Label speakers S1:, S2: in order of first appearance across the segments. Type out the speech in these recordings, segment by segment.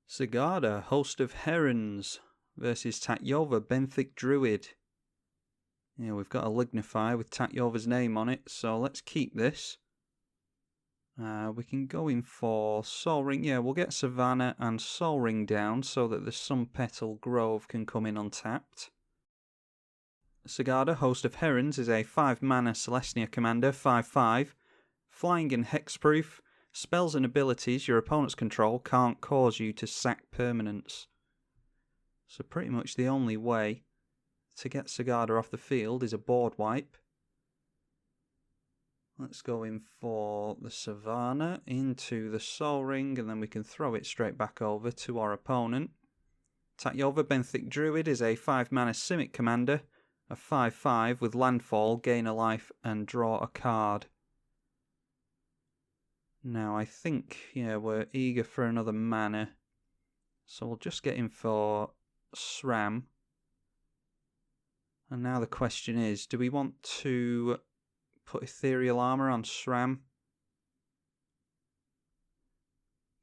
S1: Sigarda, host of Herons, versus Tatyova, benthic druid. Yeah, we've got a Lignify with Tatyova's name on it, so let's keep this. We can go in for Soul Ring. Yeah, we'll get Savannah and Soul Ring down so that the Sun Petal Grove can come in untapped. Sigarda, host of Herons, is a 5-mana Celestia commander, 5/5, flying and hexproof. Spells and abilities your opponent's control can't cause you to sack permanents. So pretty much the only way to get Sigarda off the field is a board wipe. Let's go in for the Savannah into the Soul Ring, and then we can throw it straight back over to our opponent. Tatyova, benthic druid, is a 5-mana Simic commander, a 5/5 with landfall, gain a life and draw a card. Now I think, we're eager for another mana, so we'll just get in for SRAM. And now the question is, do we want to put Ethereal Armor on SRAM?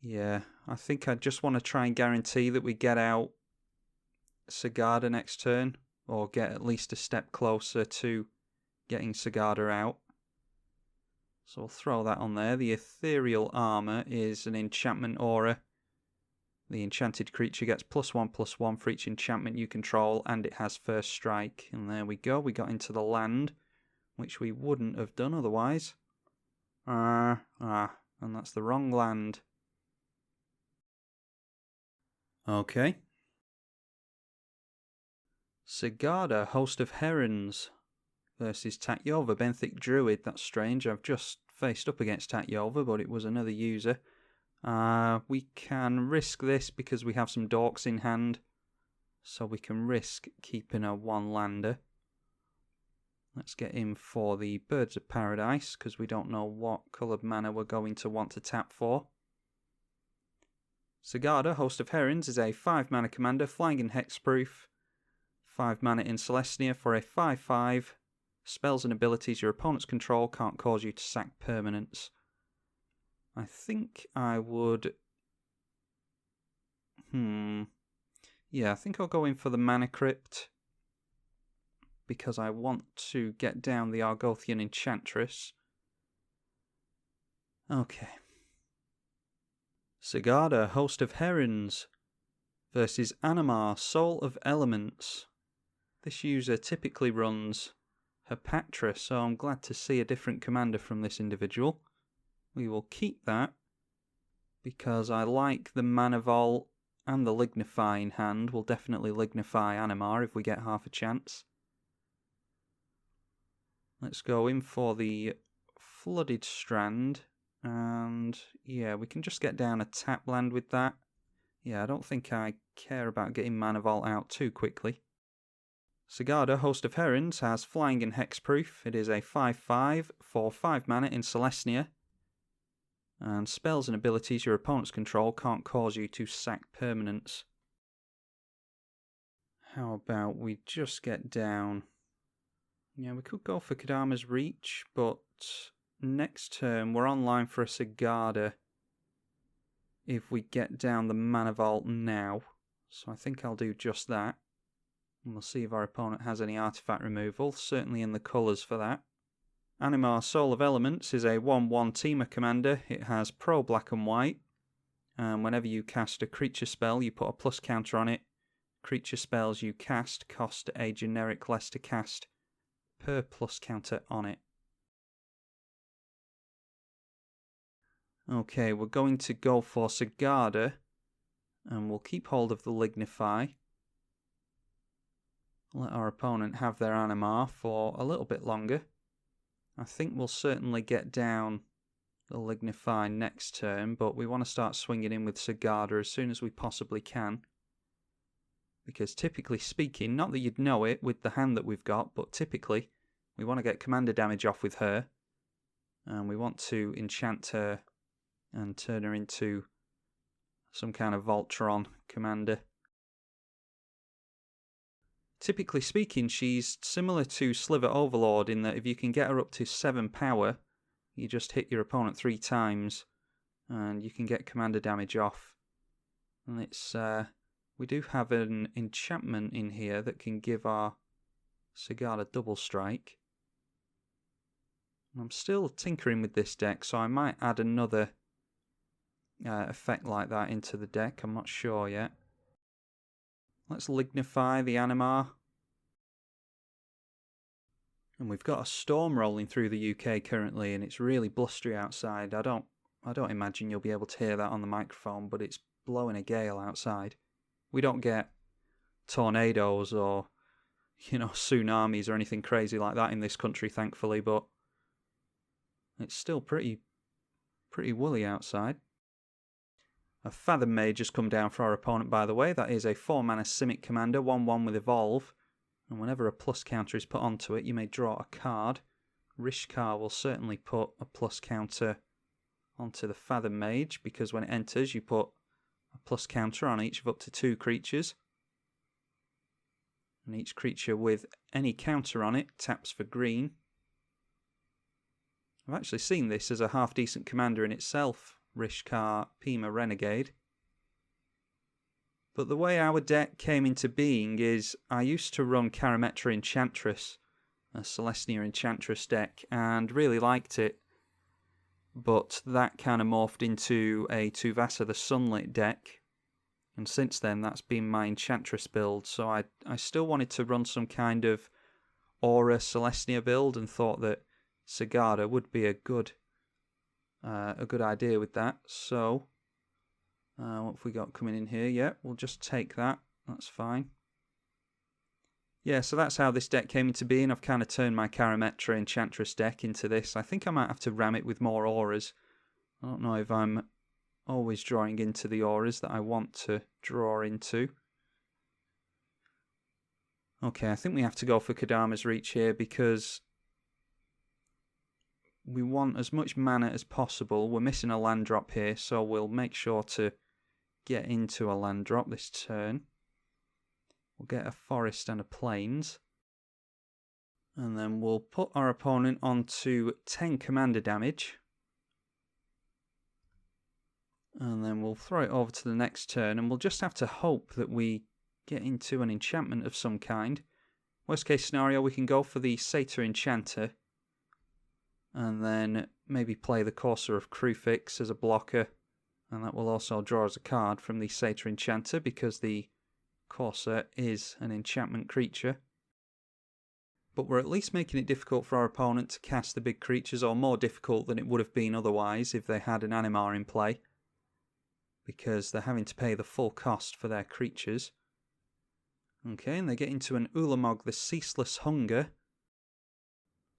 S1: Yeah, I think I just want to try and guarantee that we get out Sigarda next turn, or get at least a step closer to getting Sigarda out. So we'll throw that on there. The Ethereal Armor is an enchantment aura. The enchanted creature gets +1/+1 for each enchantment you control, and it has first strike. And there we go, we got into the land, which we wouldn't have done otherwise. And that's the wrong land. Okay. Sigarda, host of Herons, versus Tatyova, benthic druid. That's strange, I've just faced up against Tatyova, but it was another user. We can risk this because we have some dorks in hand, so we can risk keeping a 1-lander. Let's get in for the Birds of Paradise, because we don't know what coloured mana we're going to want to tap for. Sigarda, host of Herons, is a 5-mana commander, flying and hexproof. 5 mana in Celestia for a 5/5. Spells and abilities your opponent's control can't cause you to sack permanents. I think I would... Yeah, I think I'll go in for the Mana Crypt, because I want to get down the Argothian Enchantress. Okay. Sigarda, host of Herons, versus Animar, Soul of Elements. This user typically runs Hepatra, so I'm glad to see a different commander from this individual. We will keep that, because I like the Mana Vault and the Lignify in hand. We'll definitely Lignify Animar if we get half a chance. Let's go in for the Flooded Strand, and yeah, we can just get down a tap land with that. Yeah, I don't think I care about getting Mana Vault out too quickly. Sigarda, host of Herons, has flying and hexproof. It is a 5/5 for 5 mana in Celestia. And spells and abilities your opponent's control can't cause you to sack permanents. How about we just get down... Yeah, we could go for Kadama's Reach, but next turn we're online for a Sigarda if we get down the Mana Vault now. So I think I'll do just that. And we'll see if our opponent has any artifact removal, certainly in the colours for that. Animar, Soul of Elements, is a 1/1 teamer commander. It has pro black and white, and whenever you cast a creature spell, you put a plus counter on it. Creature spells you cast cost a generic less to cast per plus counter on it. Okay, we're going to go for Sigarda, and we'll keep hold of the Lignify. Let our opponent have their Animar for a little bit longer. I think we'll certainly get down the Lignify next turn, but we want to start swinging in with Sigarda as soon as we possibly can. Because typically speaking, not that you'd know it with the hand that we've got, but typically we want to get commander damage off with her. And we want to enchant her and turn her into some kind of Voltron commander. Typically speaking, she's similar to Sliver Overlord in that if you can get her up to 7 power, you just hit your opponent 3 times and you can get commander damage off. And it's we do have an enchantment in here that can give our Sigarda double strike. I'm still tinkering with this deck, so I might add another effect like that into the deck. I'm not sure yet. Let's lignify the Animar. And we've got a storm rolling through the UK currently, and it's really blustery outside. I don't imagine you'll be able to hear that on the microphone, but it's blowing a gale outside. We don't get tornadoes or, tsunamis or anything crazy like that in this country, thankfully, but it's still pretty woolly outside. A Fathom Mage has come down for our opponent, by the way. That is a 4-mana Simic commander, 1/1 with Evolve. And whenever a plus counter is put onto it, you may draw a card. Rishkar will certainly put a plus counter onto the Fathom Mage, because when it enters, you put a plus counter on each of up to 2 creatures. And each creature with any counter on it taps for green. I've actually seen this as a half-decent commander in itself, Rishkar Pima Renegade. But the way our deck came into being is I used to run Karametra Enchantress, a Celestia Enchantress deck, and really liked it. But that kind of morphed into a Tuvasa the Sunlit deck, and since then that's been my Enchantress build, so I still wanted to run some kind of Aura Celestia build and thought that Sigarda would be a good idea with that. So what have we got coming in here? Yeah, we'll just take that. That's fine. Yeah, so that's how this deck came into being. I've kind of turned my Karametra Enchantress deck into this. I think I might have to ram it with more auras. I don't know if I'm always drawing into the auras that I want to draw into. Okay, I think we have to go for Kodama's Reach here because we want as much mana as possible. We're missing a land drop here, so we'll make sure to get into a land drop this turn. We'll get a forest and a plains. And then we'll put our opponent onto 10 commander damage. And then we'll throw it over to the next turn, and we'll just have to hope that we get into an enchantment of some kind. Worst case scenario, we can go for the Satyr Enchanter, and then maybe play the Courser of Krufix as a blocker, and that will also draw us a card from the Satyr Enchanter because the Courser is an enchantment creature. But we're at least making it difficult for our opponent to cast the big creatures, or more difficult than it would have been otherwise if they had an Animar in play, because they're having to pay the full cost for their creatures. Okay, and they get into an Ulamog the Ceaseless Hunger,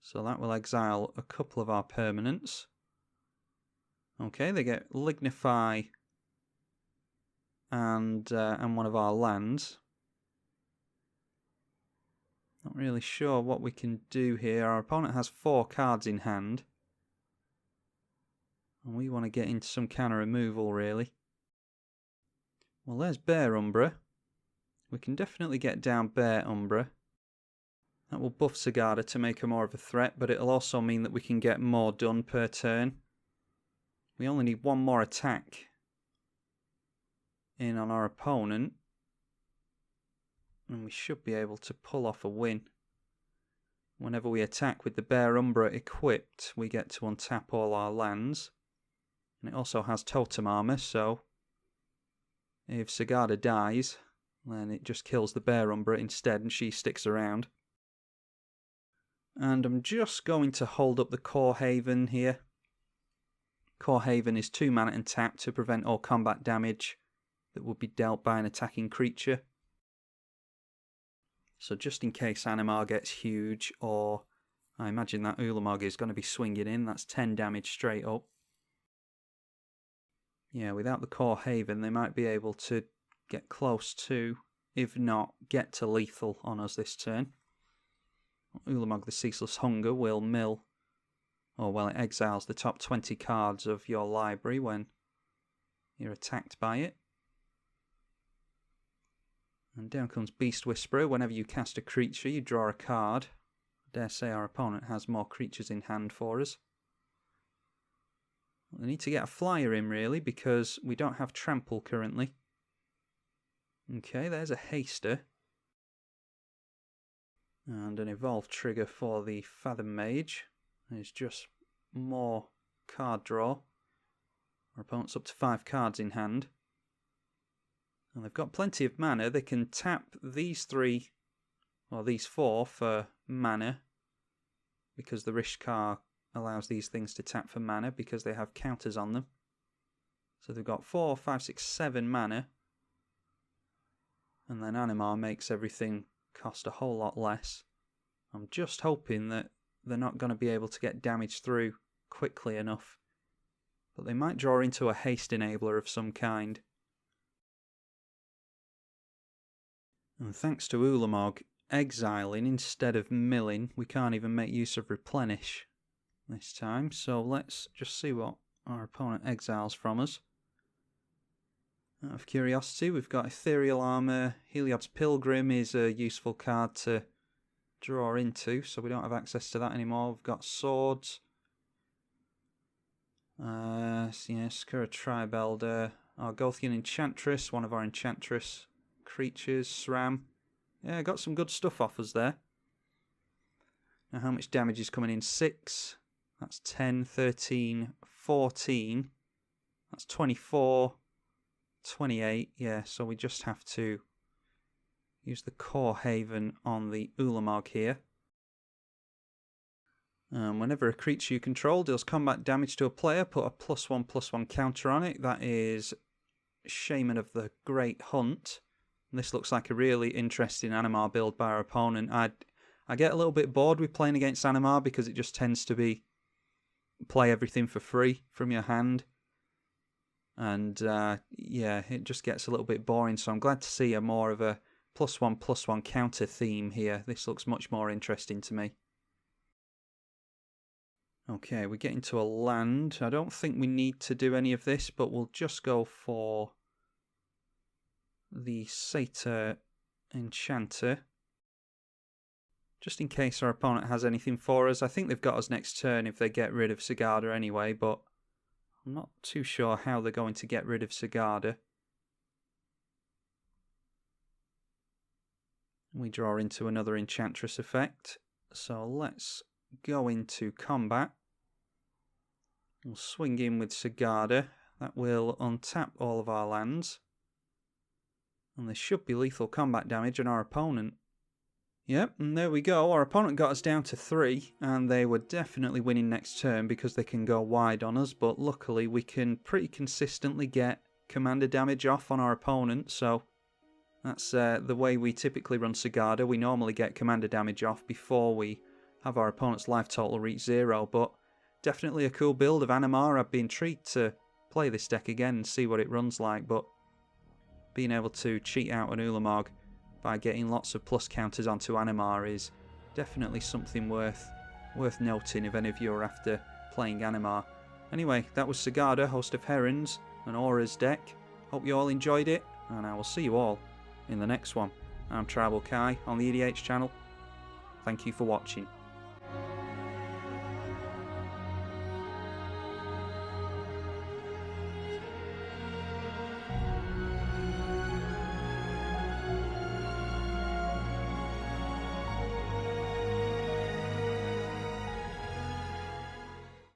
S1: so that will exile a couple of our permanents. Okay, they get Lignify and one of our lands. Not really sure what we can do here. Our opponent has 4 cards in hand, and we want to get into some kind of removal, really. Well, there's Bear Umbra. We can definitely get down Bear Umbra. That will buff Sigarda to make her more of a threat, but it'll also mean that we can get more done per turn. We only need 1 more attack in on our opponent, and we should be able to pull off a win. Whenever we attack with the Bear Umbra equipped, we get to untap all our lands. And it also has Totem Armor, so if Sigarda dies, then it just kills the Bear Umbra instead, and she sticks around. And I'm just going to hold up the Core Haven here. Core Haven is 2 mana and tap to prevent all combat damage that would be dealt by an attacking creature. So just in case Animar gets huge, or I imagine that Ulamog is going to be swinging in, that's 10 damage straight up. Yeah, without the Core Haven, they might be able to get close to, if not, get to lethal on us this turn. Ulamog the Ceaseless Hunger will mill, or well, it exiles the top 20 cards of your library when you're attacked by it. And down comes Beast Whisperer. Whenever you cast a creature, you draw a card. I dare say our opponent has more creatures in hand for us. We need to get a flyer in, really, because we don't have Trample currently. Okay, there's a haster. And an evolved trigger for the Fathom Mage. There's just more card draw. Our opponent's up to 5 cards in hand. And they've got plenty of mana. They can tap these 3, or these 4 for mana, because the Rishkar allows these things to tap for mana because they have counters on them. So they've got 4, 5, 6, 7 mana. And then Animar makes everything cost a whole lot less. I'm just hoping that they're not going to be able to get damage through quickly enough. But they might draw into a haste enabler of some kind. And thanks to Ulamog exiling instead of milling, we can't even make use of replenish this time. So let's just see what our opponent exiles from us. Out of curiosity, we've got Ethereal Armour. Heliod's Pilgrim is a useful card to draw into, so we don't have access to that anymore. We've got Swords. Skura Tribelder. Our Gothian Enchantress, one of our Enchantress creatures. SRAM. Yeah, got some good stuff off us there. Now, how much damage is coming in? 6. That's 10, 13, 14. That's 24. 28, yeah, so we just have to use the Core Haven on the Ulamog here. Whenever a creature you control deals combat damage to a player, put a +1/+1 counter on it. That is Shaman of the Great Hunt. And this looks like a really interesting Animar build by our opponent. I get a little bit bored with playing against Animar because it just tends to be play everything for free from your hand. And yeah, it just gets a little bit boring, so I'm glad to see a more of a +1/+1 counter theme here. This looks much more interesting to me. Okay, we get into a land. I don't think we need to do any of this, but we'll just go for the Satyr Enchanter. Just in case our opponent has anything for us. I think they've got us next turn if they get rid of Sigarda anyway, but I'm not too sure how they're going to get rid of Sigarda. We draw into another Enchantress effect. So let's go into combat. We'll swing in with Sigarda. That will untap all of our lands. And there should be lethal combat damage on our opponent. Yep, and there we go. Our opponent got us down to 3, and they were definitely winning next turn because they can go wide on us, but luckily we can pretty consistently get commander damage off on our opponent, so that's the way we typically run Sigarda. We normally get commander damage off before we have our opponent's life total reach 0, but definitely a cool build of Animar. I'd be intrigued to play this deck again and see what it runs like, but being able to cheat out an Ulamog by getting lots of plus counters onto Animar is definitely something worth noting if any of you are after playing Animar. Anyway, that was Sigarda, host of Herons, an Aura's deck. Hope you all enjoyed it, and I will see you all in the next one. I'm tribalkai on the EDH channel. Thank you for watching.